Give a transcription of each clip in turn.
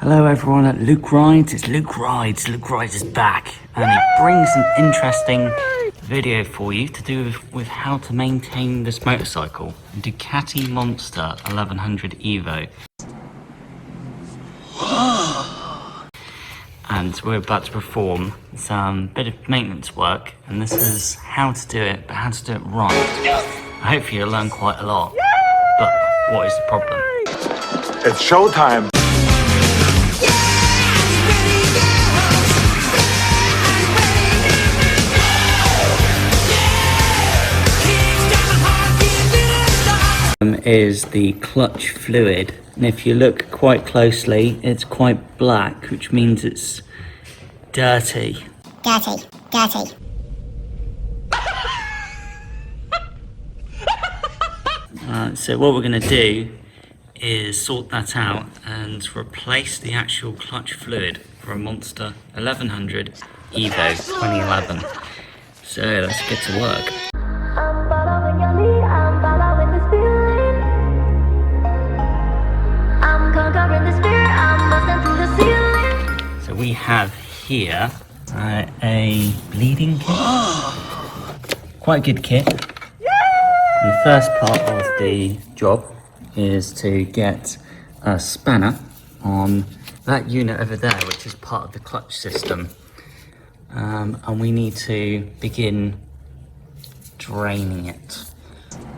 Hello everyone at Luke Rides, it's Luke Rides. Luke Rides is back and he brings an interesting video for you to do with how to maintain this motorcycle. Ducati Monster 1100 EVO. And we're about to perform some bit of maintenance work, and this is how to do it, but how to do it right. Hopefully you'll learn quite a lot, but what is the problem? It's showtime! Is the clutch fluid, and if you look quite closely it's quite black, which means it's dirty. Dirty. So what we're going to do is sort that out and replace the actual clutch fluid for a Monster 1100 EVO 2011. So let's get to work. So we have here a bleeding kit, quite a good kit. And the first part of the job is to get a spanner on that unit over there, which is part of the clutch system. And we need to begin draining it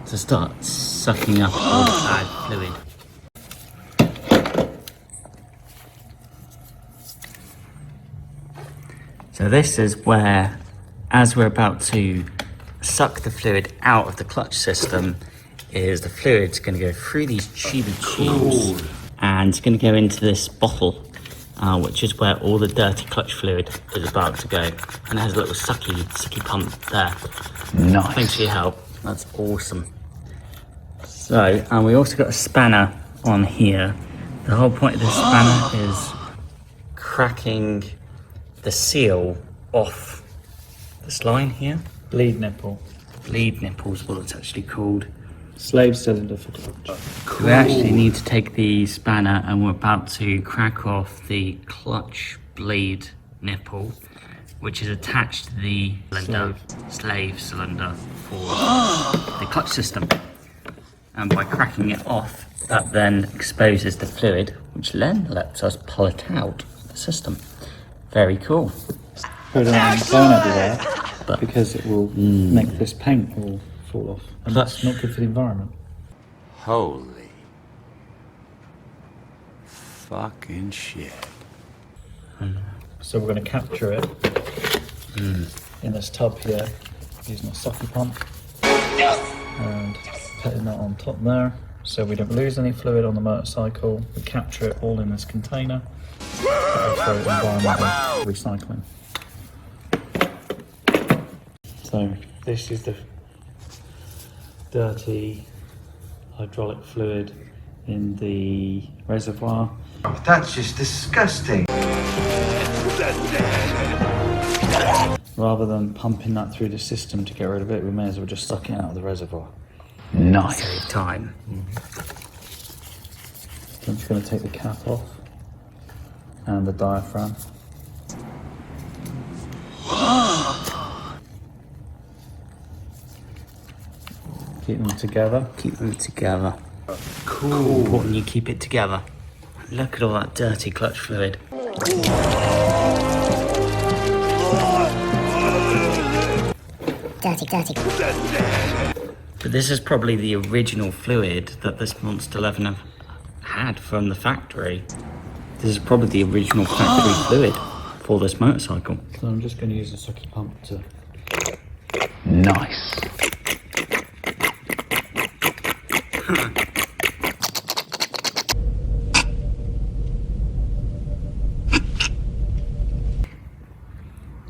to start sucking up all the bad fluid. So this is where, as we're about to suck the fluid out of the clutch system, is the fluid's going to go through these tubey tubes and it's going to go into this bottle, which is where all the dirty clutch fluid is about to go. And it has a little sucky pump there. Nice. Thanks for your help. That's awesome. So, and we also got a spanner on here. The whole point of this spanner is cracking the seal off this line here. Bleed nipple. Bleed nipple is what it's actually called. Slave cylinder for clutch. We actually need to take the spanner and we're about to crack off the clutch bleed nipple, which is attached to the slave cylinder for the clutch system. And by cracking it off, that then exposes the fluid, which then lets us pull it out of the system. Very cool. Put it on the phone everywhere, but because it will make this paint all fall off, and that's not good for the environment. Holy fucking shit. So we're going to capture it in this tub here using a sucky pump and putting that on top there so we don't lose any fluid on the motorcycle. We capture it all in this container for environmental recycling. So this is the dirty hydraulic fluid in the reservoir. That's just disgusting. Rather than pumping that through the system to get rid of it, we may as well just suck it out of the reservoir. Nice. Save time. So I'm just going to take the cap off and the diaphragm. Keep them together. Keep them together. Cool. Important you keep it together. Look at all that dirty clutch fluid. Dirty. But this is probably the original fluid that this Monster 11 had from the factory. This is probably the original factory fluid for this motorcycle. So I'm just going to use a sucky pump to... Nice.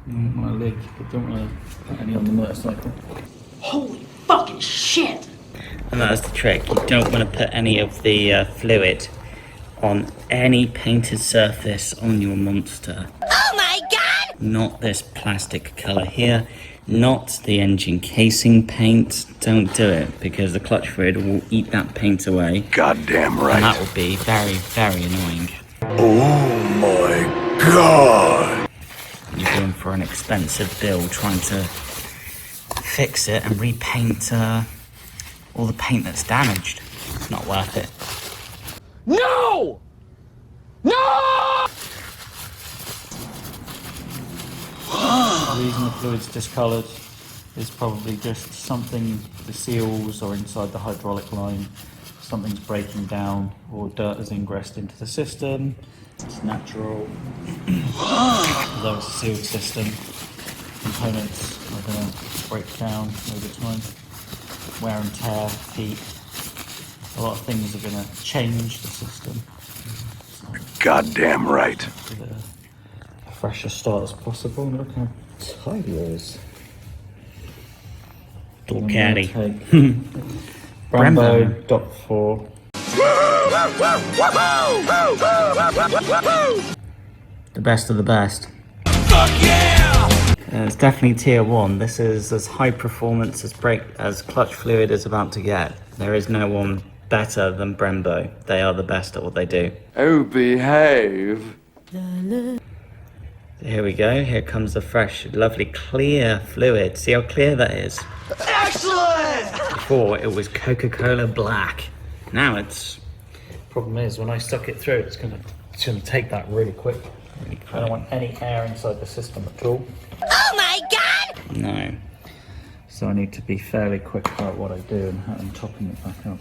My leg, but don't want to put any on the motorcycle. Holy fucking shit! And that's the trick. You don't want to put any of the fluid on any painted surface on your Monster. Oh my god! Not this plastic colour here, not the engine casing paint. Don't do it because the clutch fluid will eat that paint away. Goddamn right. And that will be very, very annoying. Oh my god! You're going for an expensive bill trying to fix it and repaint all the paint that's damaged. It's not worth it. No! No! The reason the fluid's discoloured is probably just something, the seals or inside the hydraulic line, something's breaking down or dirt has ingressed into the system. It's natural. Although it's a sealed system, components are going to break down over time. Wear and tear, heat, a lot of things are going to change the system. Goddamn right. Give it a fresher start as possible. And look how tidy it is. Ducati. Brembo Doc 4. The best of the best. Fuck yeah! It's definitely tier 1. This is as high performance as clutch fluid is about to get. There is no one better than Brembo. They are the best at what they do. Oh, behave. Here we go. Here comes the fresh, lovely, clear fluid. See how clear that is? Excellent! Before it was Coca-Cola black. Now it's Problem is, when I suck it through, it's gonna take that really quick. I don't want any air inside the system at all. Oh my god! no. So I need to be fairly quick about what I do and how I'm topping it back up.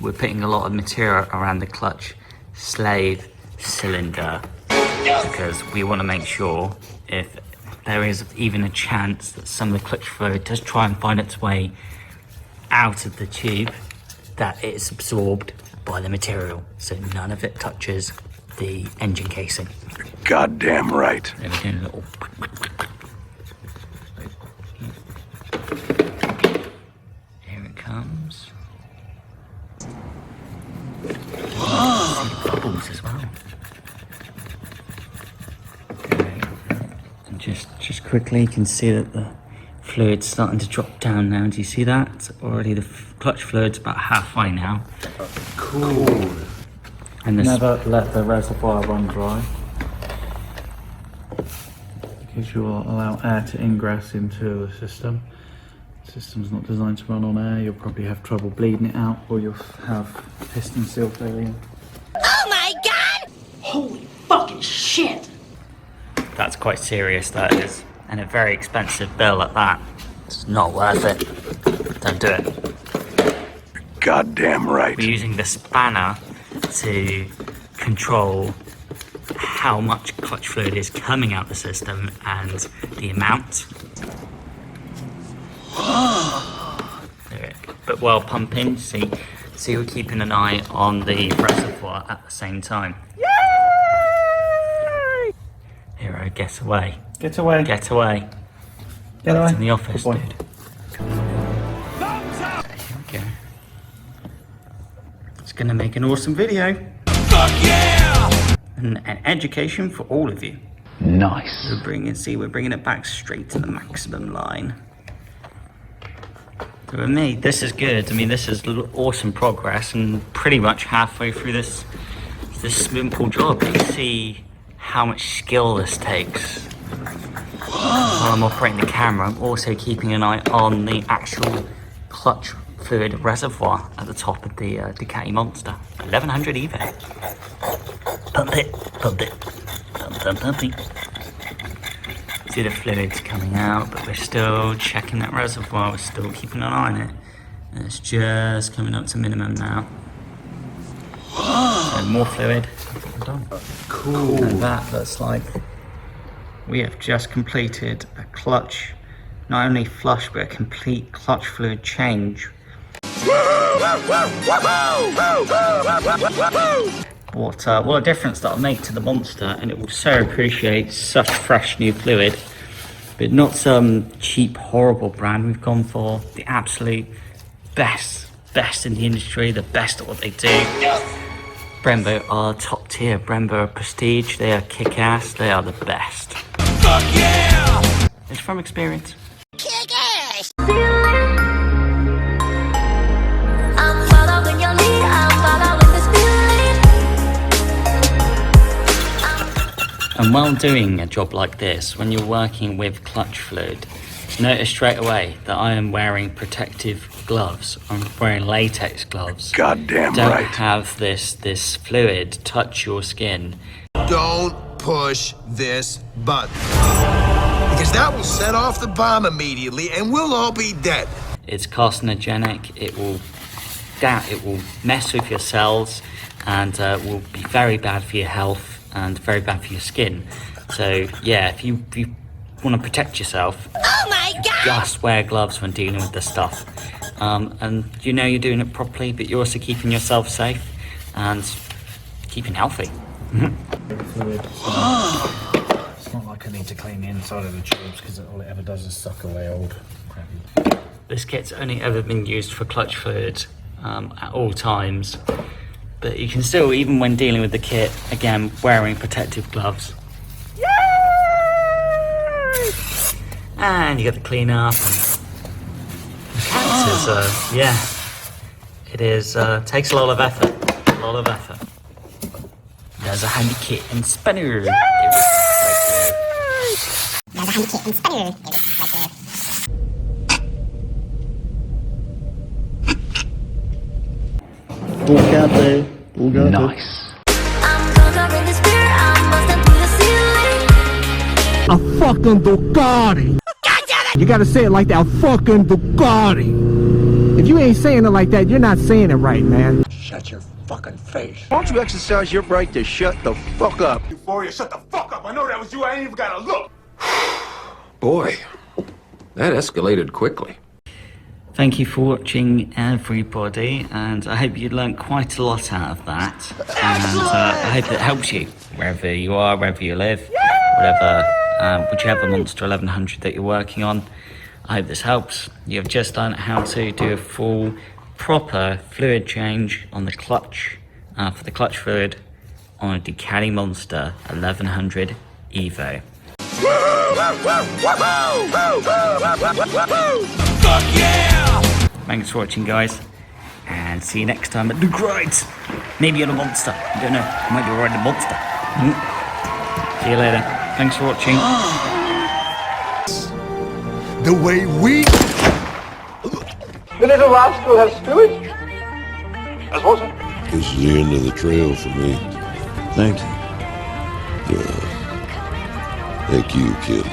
We're putting a lot of material around the clutch slave cylinder because we want to make sure if there is even a chance that some of the clutch fluid does try and find its way out of the tube, that it's absorbed by the material, so none of it touches the engine casing. Goddamn right. There we're doing a little. Here it comes. Bubbles as well. Okay. And just quickly, you can see that the fluid's starting to drop down now. Do you see that? Already the clutch fluid's about halfway now. Cool. And this, Never let the reservoir run dry, because you will allow air to ingress into the system. The system's not designed to run on air. You'll probably have trouble bleeding it out, or you'll have piston seal failure. Oh my god! Holy fucking shit! that's quite serious, that is. And a very expensive bill at that. It's not worth it. Don't do it. Goddamn right. We're using the spanner to control how much clutch fluid is coming out the system and the amount. But while pumping, see we're keeping an eye on the reservoir at the same time. Yay! Hero, get away. Get away. Get away. Get away. It's in the office, Good boy. dude. Here we go. It's gonna make an awesome video. Fuck yeah! An education for all of you. Nice. We're bringing it back straight to the maximum line. So for me, this is good. I mean, this is awesome progress, and pretty much halfway through this simple job, you see how much skill this takes. While I'm operating the camera, I'm also keeping an eye on the actual clutch fluid reservoir at the top of the Ducati Monster. 1100 EVO. Pump it, pump it, pump it. See the fluids coming out, but we're still checking that reservoir. We're still keeping an eye on it. And it's just coming up to minimum now. So more fluid. We're done. Cool. And that looks like we have just completed a clutch, not only flush, but a complete clutch fluid change. What a difference that'll make to the Monster, and it will so appreciate such fresh new fluid. But not some cheap, horrible brand. We've gone for the absolute best in the industry, the best at what they do. Brembo are top tier. Brembo are prestige. They are kick-ass. They are the best. Fuck yeah! It's from experience. Kick ass! And while doing a job like this, when you're working with clutch fluid, notice straight away that I am wearing protective gloves. I'm wearing latex gloves. Goddamn Don't right. have this fluid touch your skin. Don't push this button. Because that will set off the bomb immediately and we'll all be dead. It's carcinogenic. It will mess with your cells and will be very bad for your health and very bad for your skin. So yeah, if you want to protect yourself, Oh my god! just wear gloves when dealing with this stuff. And you know you're doing it properly, but you're also keeping yourself safe and keeping healthy. Fluid. It's not like I need to clean the inside of the tubes because all it ever does is suck away old crappy. This kit's only ever been used for clutch fluid at all times, but you can still, even when dealing with the kit, again, wearing protective gloves. And you get the clean up. And yeah, it is, takes a lot of effort, There's a handy kit and spinner. There's a handy kit and spinner. Nice. A fucking Ducati. You gotta say it like that. A fucking Ducati. If you ain't saying it like that, you're not saying it right, man. Shut your fucking face. Why don't you exercise your right to shut the fuck up? Euphoria, shut the fuck up. I know that was you. I ain't even gotta look. Boy, that escalated quickly. Thank you for watching, everybody, and I hope you learned quite a lot out of that. And I hope it helps you, wherever you are, wherever you live, whatever, whichever Monster 1100 that you're working on. I hope this helps. You've just learned how to do a full, proper fluid change on the clutch, for the clutch fluid on a Ducati Monster 1100 EVO. Fuck yeah! Thanks for watching, guys, and see you next time at Luke Rides. Maybe on a Monster. I don't know. I might be riding a Monster. See you later. Thanks for watching. The way we... The little rascal has spirit. As was it? This is the end of the trail for me. Thanks. Yeah. Thank you, kid.